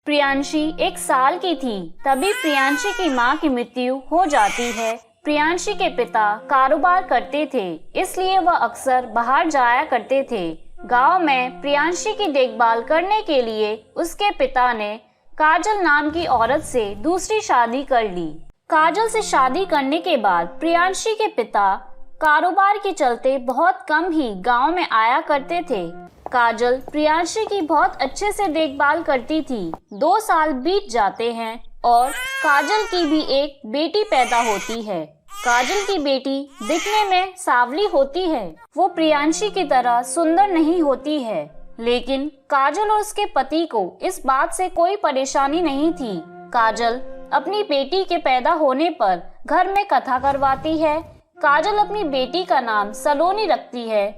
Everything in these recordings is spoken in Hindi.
प्रियांशी 1 साल की थी तभी प्रियांशी की मां की मृत्यु हो जाती है। प्रियांशी के पिता कारोबार करते थे, इसलिए वह अक्सर बाहर जाया करते थे। गांव में प्रियांशी की देखभाल करने के लिए उसके पिता ने काजल नाम की औरत से दूसरी शादी कर ली। काजल से शादी करने के बाद प्रियांशी के पिता कारोबार के चलते बहुत कम ही गांव में आया करते थे। काजल प्रियांशी की बहुत अच्छे से देखभाल करती थी। 2 साल बीत जाते हैं और काजल की भी एक बेटी पैदा होती है। काजल की बेटी दिखने में सांवली होती है। वो प्रियांशी की तरह सुंदर नहीं होती है, लेकिन काजल और उसके पति को इस बात से कोई परेशानी नहीं थी। काजल अपनी बेटी के पैदा होने पर घर में कथा करवाती है। काजल अपनी बेटी का नाम सलोनी रखती है।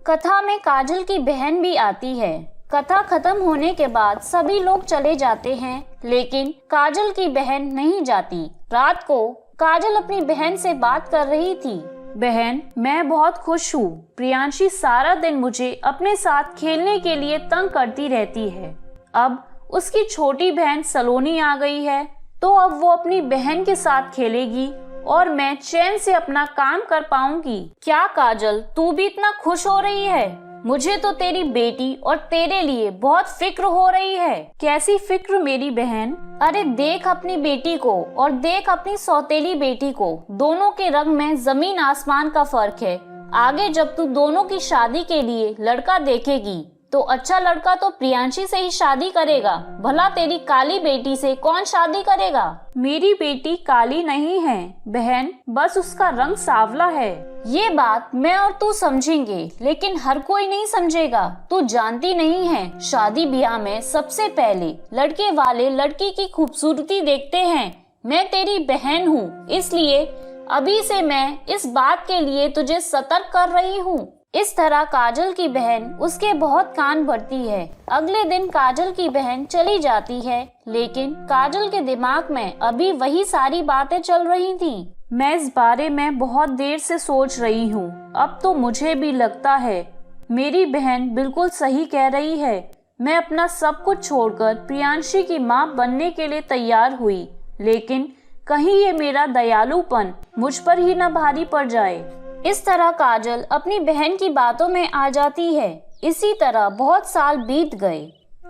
कथा में काजल की बहन भी आती है। कथा खत्म होने के बाद सभी लोग चले जाते हैं, लेकिन काजल की बहन नहीं जाती। रात को काजल अपनी बहन से बात कर रही थी। बहन, मैं बहुत खुश हूँ। प्रियांशी सारा दिन मुझे अपने साथ खेलने के लिए तंग करती रहती है। अब उसकी छोटी बहन सलोनी आ गई है, तो अब वो अपनी बहन के साथ खेलेगी और मैं चैन से अपना काम कर पाऊंगी। क्या काजल, तू भी इतना खुश हो रही है? मुझे तो तेरी बेटी और तेरे लिए बहुत फिक्र हो रही है। कैसी फिक्र मेरी बहन? अरे देख अपनी बेटी को और देख अपनी सौतेली बेटी को, दोनों के रंग में जमीन आसमान का फर्क है। आगे जब तू दोनों की शादी के लिए लड़का देखेगी तो अच्छा लड़का तो प्रियांशी से ही शादी करेगा। भला तेरी काली बेटी से कौन शादी करेगा? मेरी बेटी काली नहीं है बहन, बस उसका रंग सांवला है। ये बात मैं और तू समझेंगे, लेकिन हर कोई नहीं समझेगा। तू जानती नहीं है, शादी ब्याह में सबसे पहले लड़के वाले लड़की की खूबसूरती देखते हैं। मैं तेरी बहन हूँ, इसलिए अभी से मैं इस बात के लिए तुझे सतर्क कर रही हूँ। इस तरह काजल की बहन उसके बहुत कान भरती है। अगले दिन काजल की बहन चली जाती है, लेकिन काजल के दिमाग में अभी वही सारी बातें चल रही थीं। मैं इस बारे में बहुत देर से सोच रही हूँ। अब तो मुझे भी लगता है मेरी बहन बिल्कुल सही कह रही है। मैं अपना सब कुछ छोड़कर प्रियांशी की माँ बनने के लिए तैयार हुई, लेकिन कहीं ये मेरा दयालुपन मुझ पर ही न भारी पड़ जाए। इस तरह काजल अपनी बहन की बातों में आ जाती है। इसी तरह बहुत साल बीत गए।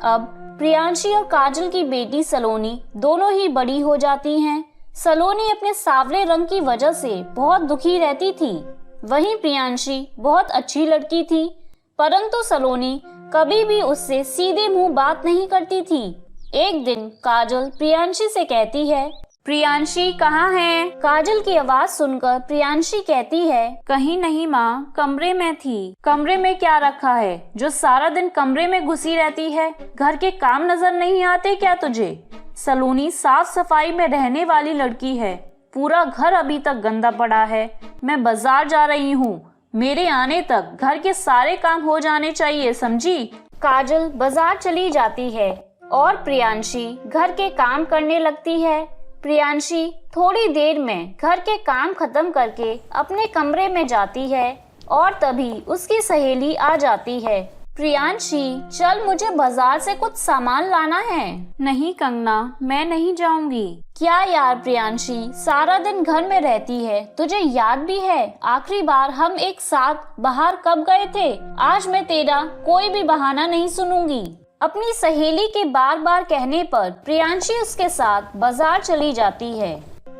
अब प्रियांशी और काजल की बेटी सलोनी दोनों ही बड़ी हो जाती हैं। सलोनी अपने सांवले रंग की वजह से बहुत दुखी रहती थी। वहीं प्रियांशी बहुत अच्छी लड़की थी, परंतु सलोनी कभी भी उससे सीधे मुंह बात नहीं करती थी। एक दिन काजल प्रियांशी से कहती है, प्रियांशी कहाँ है? काजल की आवाज सुनकर प्रियांशी कहती है, कहीं नहीं माँ, कमरे में थी। कमरे में क्या रखा है जो सारा दिन कमरे में घुसी रहती है? घर के काम नजर नहीं आते क्या तुझे? सलोनी साफ सफाई में रहने वाली लड़की है। पूरा घर अभी तक गंदा पड़ा है। मैं बाजार जा रही हूँ, मेरे आने तक घर के सारे काम हो जाने चाहिए, समझी? काजल बाजार चली जाती है और प्रियांशी घर के काम करने लगती है। प्रियांशी थोड़ी देर में घर के काम खत्म करके अपने कमरे में जाती है और तभी उसकी सहेली आ जाती है। प्रियांशी, चल मुझे बाजार से कुछ सामान लाना है। नहीं कंगना, मैं नहीं जाऊंगी। क्या यार प्रियांशी, सारा दिन घर में रहती है, तुझे याद भी है आखिरी बार हम एक साथ बाहर कब गए थे? आज मैं तेरा कोई भी बहाना नहीं सुनूंगी। अपनी सहेली के बार बार कहने पर प्रियांशी उसके साथ बाजार चली जाती है।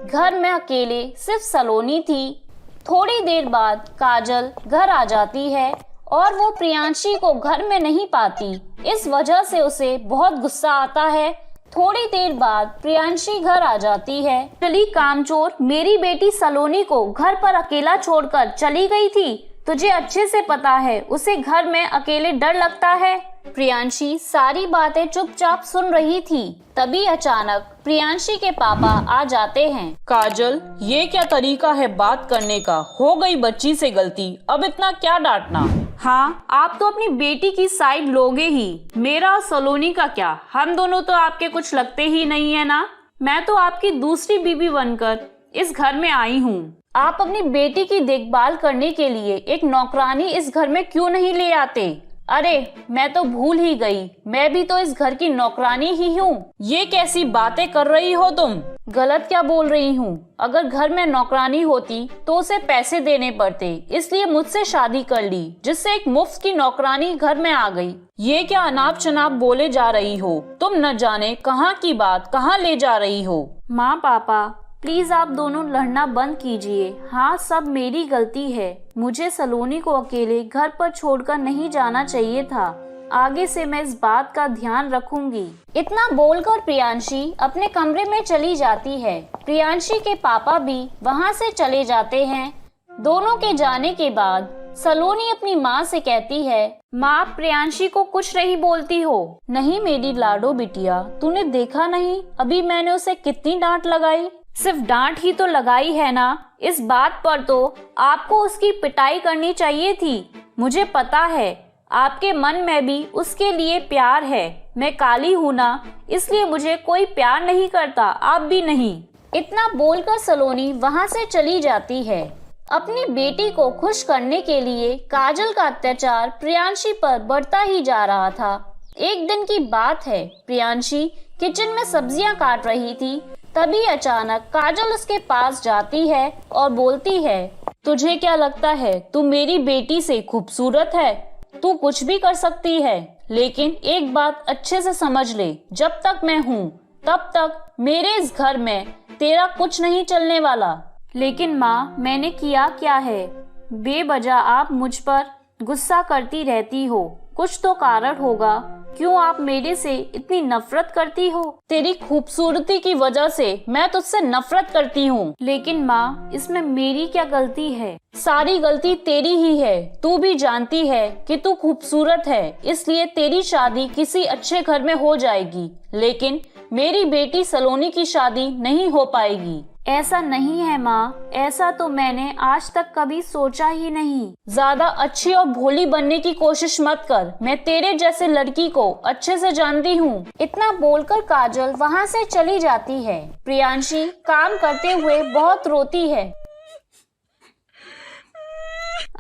घर में अकेले सिर्फ सलोनी थी। थोड़ी देर बाद काजल घर आ जाती है और वो प्रियांशी को घर में नहीं पाती। इस वजह से उसे बहुत गुस्सा आता है। थोड़ी देर बाद प्रियांशी घर आ जाती है। चली कामचोर, मेरी बेटी सलोनी को घर पर अकेला छोड़कर चली गई थी। तुझे अच्छे से पता है उसे घर में अकेले डर लगता है। प्रियांशी सारी बातें चुपचाप सुन रही थी। तभी अचानक प्रियांशी के पापा आ जाते हैं। काजल, ये क्या तरीका है बात करने का? हो गई बच्ची से गलती, अब इतना क्या डांटना? हाँ, आप तो अपनी बेटी की साइड लोगे ही, मेरा और सलोनी का क्या? हम दोनों तो आपके कुछ लगते ही नहीं है ना। मैं तो आपकी दूसरी बीवी बनकर इस घर में आई हूँ। आप अपनी बेटी की देखभाल करने के लिए एक नौकरानी इस घर में क्यों नहीं ले आते? अरे मैं तो भूल ही गई, मैं भी तो इस घर की नौकरानी ही हूँ। ये कैसी बातें कर रही हो तुम? गलत क्या बोल रही हूँ? अगर घर में नौकरानी होती तो उसे पैसे देने पड़ते, इसलिए मुझसे शादी कर ली, जिससे एक मुफ्त की नौकरानी घर में आ गई। ये क्या अनाप शनाप बोले जा रही हो? तुम न जाने कहाँ की बात कहाँ ले जा रही हो। माँ पापा प्लीज आप दोनों लड़ना बंद कीजिए। हाँ, सब मेरी गलती है। मुझे सलोनी को अकेले घर पर छोड़कर नहीं जाना चाहिए था। आगे से मैं इस बात का ध्यान रखूंगी। इतना बोलकर प्रियांशी अपने कमरे में चली जाती है। प्रियांशी के पापा भी वहाँ से चले जाते हैं। दोनों के जाने के बाद सलोनी अपनी माँ से कहती है, माँ प्रियांशी को कुछ नहीं बोलती हो? नहीं मेरी लाडो बिटिया, तूने देखा नहीं अभी मैंने उसे कितनी डांट लगाई? सिर्फ डांट ही तो लगाई है ना, इस बात पर तो आपको उसकी पिटाई करनी चाहिए थी। मुझे पता है आपके मन में भी उसके लिए प्यार है। मैं काली हूँ ना, इसलिए मुझे कोई प्यार नहीं करता, आप भी नहीं। इतना बोलकर सलोनी वहाँ से चली जाती है। अपनी बेटी को खुश करने के लिए काजल का अत्याचार प्रियांशी पर बढ़ता ही जा रहा था। एक दिन की बात है, प्रियांशी किचन में सब्जियां काट रही थी। तभी अचानक काजल उसके पास जाती है और बोलती है, तुझे क्या लगता है तू मेरी बेटी से खूबसूरत है? तू कुछ भी कर सकती है, लेकिन एक बात अच्छे से समझ ले, जब तक मैं हूँ तब तक मेरे इस घर में तेरा कुछ नहीं चलने वाला। लेकिन माँ मैंने किया क्या है? बेवजह आप मुझ पर गुस्सा करती रहती हो, कुछ तो कारण होगा। क्यों आप मेरे से इतनी नफरत करती हो? तेरी खूबसूरती की वजह से मैं तुझसे नफरत करती हूँ। लेकिन माँ इसमें मेरी क्या गलती है? सारी गलती तेरी ही है। तू भी जानती है कि तू खूबसूरत है, इसलिए तेरी शादी किसी अच्छे घर में हो जाएगी, लेकिन मेरी बेटी सलोनी की शादी नहीं हो पाएगी। ऐसा नहीं है माँ, ऐसा तो मैंने आज तक कभी सोचा ही नहीं। ज्यादा अच्छी और भोली बनने की कोशिश मत कर, मैं तेरे जैसे लड़की को अच्छे से जानती हूँ। इतना बोलकर काजल वहाँ से चली जाती है। प्रियांशी काम करते हुए बहुत रोती है।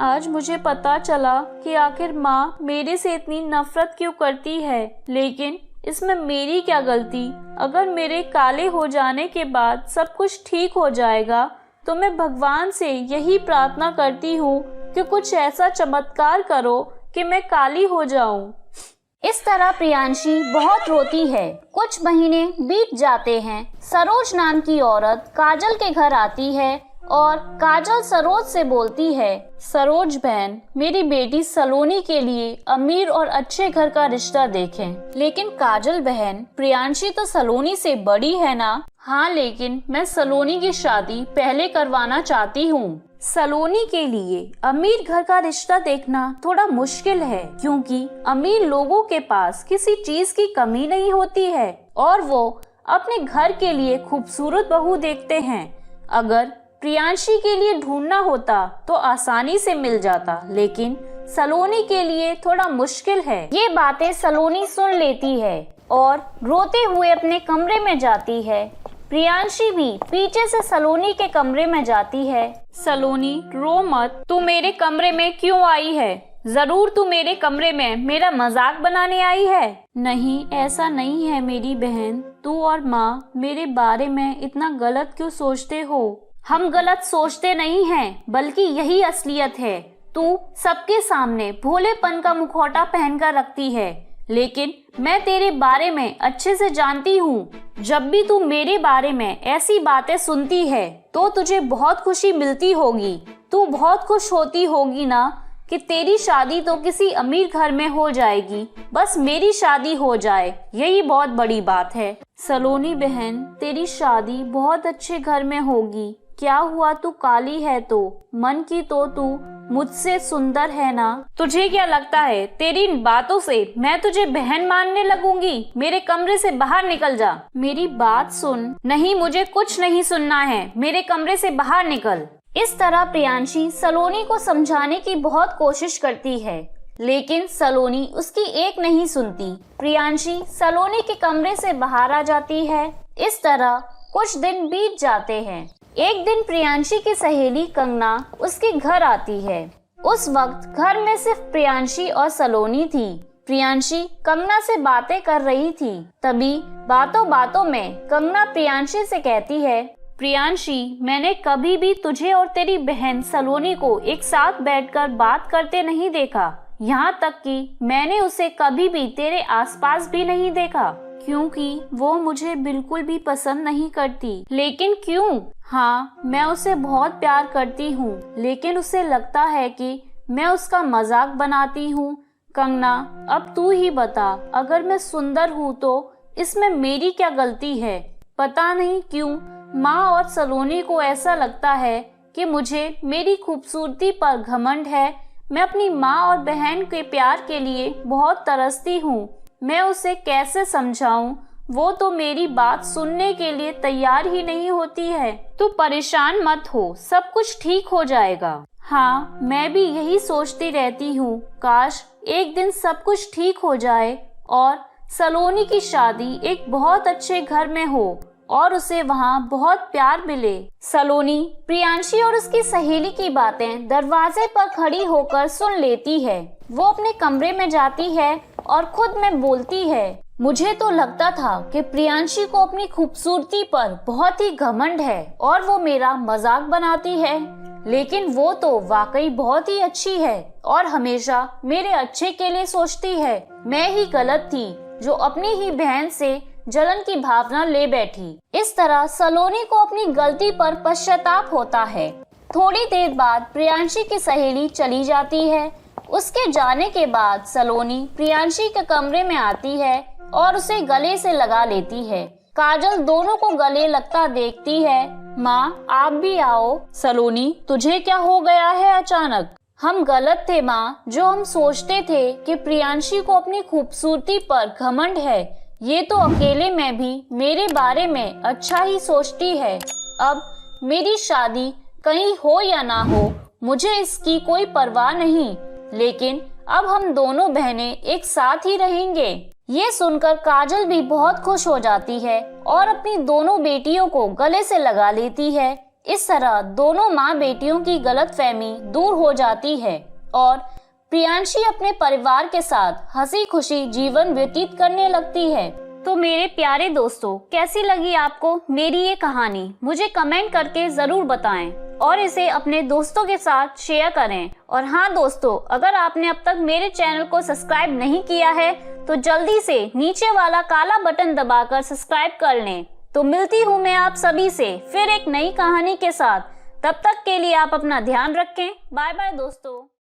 आज मुझे पता चला कि आखिर माँ मेरे से इतनी नफरत क्यों करती है, लेकिन इसमें मेरी क्या गलती? अगर मेरे काले हो जाने के बाद सब कुछ ठीक हो जाएगा तो मैं भगवान से यही प्रार्थना करती हूँ कि कुछ ऐसा चमत्कार करो कि मैं काली हो जाऊं। इस तरह प्रियांशी बहुत रोती है। कुछ महीने बीत जाते हैं। सरोज नाम की औरत काजल के घर आती है और काजल सरोज से बोलती है, सरोज बहन, मेरी बेटी सलोनी के लिए अमीर और अच्छे घर का रिश्ता देखें। लेकिन काजल बहन, प्रियांशी तो सलोनी से बड़ी है ना? हाँ, लेकिन मैं सलोनी की शादी पहले करवाना चाहती हूँ। सलोनी के लिए अमीर घर का रिश्ता देखना थोड़ा मुश्किल है, क्योंकि अमीर लोगों के पास किसी चीज की कमी नहीं होती है और वो अपने घर के लिए खूबसूरत बहू देखते हैं। अगर प्रियांशी के लिए ढूंढना होता तो आसानी से मिल जाता, लेकिन सलोनी के लिए थोड़ा मुश्किल है। ये बातें सलोनी सुन लेती है और रोते हुए अपने कमरे में जाती है। प्रियांशी भी पीछे से सलोनी के कमरे में जाती है। सलोनी रो मत, तू मेरे कमरे में क्यों आई है? जरूर तू मेरे कमरे में मेरा मजाक बनाने आई है। नहीं, ऐसा नहीं है मेरी बहन। तू और माँ मेरे बारे में इतना गलत क्यों सोचते हो? हम गलत सोचते नहीं हैं, बल्कि यही असलियत है। तू सबके सामने भोलेपन का मुखौटा पहनकर रखती है, लेकिन मैं तेरे बारे में अच्छे से जानती हूँ। जब भी तू मेरे बारे में ऐसी बातें सुनती है तो तुझे बहुत खुशी मिलती होगी। तू बहुत खुश होती होगी ना कि तेरी शादी तो किसी अमीर घर में हो जाएगी, बस मेरी शादी हो जाए, यही बहुत बड़ी बात है। सलोनी बहन, तेरी शादी बहुत अच्छे घर में होगी। क्या हुआ, तू काली है तो मन की तो तू मुझसे सुंदर है ना? तुझे क्या लगता है तेरी इन बातों से मैं तुझे बहन मानने लगूंगी? मेरे कमरे से बाहर निकल जा। मेरी बात सुन। नहीं, मुझे कुछ नहीं सुनना है, मेरे कमरे से बाहर निकल। इस तरह प्रियांशी सलोनी को समझाने की बहुत कोशिश करती है, लेकिन सलोनी उसकी एक नहीं सुनती। प्रियांशी सलोनी के कमरे से बाहर आ जाती है। इस तरह कुछ दिन बीत जाते हैं। एक दिन प्रियांशी की सहेली कंगना उसके घर आती है। उस वक्त घर में सिर्फ प्रियांशी और सलोनी थी। प्रियांशी कंगना से बातें कर रही थी। तभी बातों बातों में कंगना प्रियांशी से कहती है, प्रियांशी, मैंने कभी भी तुझे और तेरी बहन सलोनी को एक साथ बैठकर बात करते नहीं देखा। यहाँ तक कि मैंने उसे कभी भी तेरे आसपास भी नहीं देखा, क्योंकि वो मुझे बिल्कुल भी पसंद नहीं करती। लेकिन क्यों? हाँ, मैं उसे बहुत प्यार करती हूँ, लेकिन उसे लगता है कि मैं उसका मजाक बनाती हूँ। कंगना, अब तू ही बता, अगर मैं सुंदर हूँ तो इसमें मेरी क्या गलती है? पता नहीं क्यों माँ और सलोनी को ऐसा लगता है कि मुझे मेरी खूबसूरती पर घमंड है। मैं अपनी माँ और बहन के प्यार के लिए बहुत तरसती हूँ। मैं उसे कैसे समझाऊं? वो तो मेरी बात सुनने के लिए तैयार ही नहीं होती है। तू परेशान मत हो, सब कुछ ठीक हो जाएगा। हाँ, मैं भी यही सोचती रहती हूँ, काश एक दिन सब कुछ ठीक हो जाए और सलोनी की शादी एक बहुत अच्छे घर में हो और उसे वहाँ बहुत प्यार मिले। सलोनी प्रियांशी और उसकी सहेली की बातें दरवाजे पर खड़ी होकर सुन लेती है। वो अपने कमरे में जाती है और खुद में बोलती है, मुझे तो लगता था कि प्रियांशी को अपनी खूबसूरती पर बहुत ही घमंड है और वो मेरा मजाक बनाती है, लेकिन वो तो वाकई बहुत ही अच्छी है और हमेशा मेरे अच्छे के लिए सोचती है। मैं ही गलत थी जो अपनी ही बहन से जलन की भावना ले बैठी। इस तरह सलोनी को अपनी गलती पर पश्चाताप होता है। थोड़ी देर बाद प्रियांशी की सहेली चली जाती है। उसके जाने के बाद सलोनी प्रियांशी के कमरे में आती है और उसे गले से लगा लेती है। काजल दोनों को गले लगता देखती है। माँ, आप भी आओ। सलोनी, तुझे क्या हो गया है अचानक? हम गलत थे माँ, जो हम सोचते थे कि प्रियांशी को अपनी खूबसूरती पर घमंड है। ये तो अकेले में भी मेरे बारे में अच्छा ही सोचती है। अब मेरी शादी कहीं हो या ना हो, मुझे इसकी कोई परवाह नहीं, लेकिन अब हम दोनों बहनें एक साथ ही रहेंगे। ये सुनकर काजल भी बहुत खुश हो जाती है और अपनी दोनों बेटियों को गले से लगा लेती है। इस तरह दोनों माँ बेटियों की गलतफहमी दूर हो जाती है और प्रियांशी अपने परिवार के साथ हंसी खुशी जीवन व्यतीत करने लगती है। तो मेरे प्यारे दोस्तों, कैसी लगी आपको मेरी ये कहानी? मुझे कमेंट करके जरूर बताएं और इसे अपने दोस्तों के साथ शेयर करें। और हाँ दोस्तों, अगर आपने अब तक मेरे चैनल को सब्सक्राइब नहीं किया है तो जल्दी से नीचे वाला काला बटन दबाकर सब्सक्राइब कर लें। तो मिलती हूँ मैं आप सभी से फिर एक नई कहानी के साथ। तब तक के लिए आप अपना ध्यान रखें। बाय बाय दोस्तों।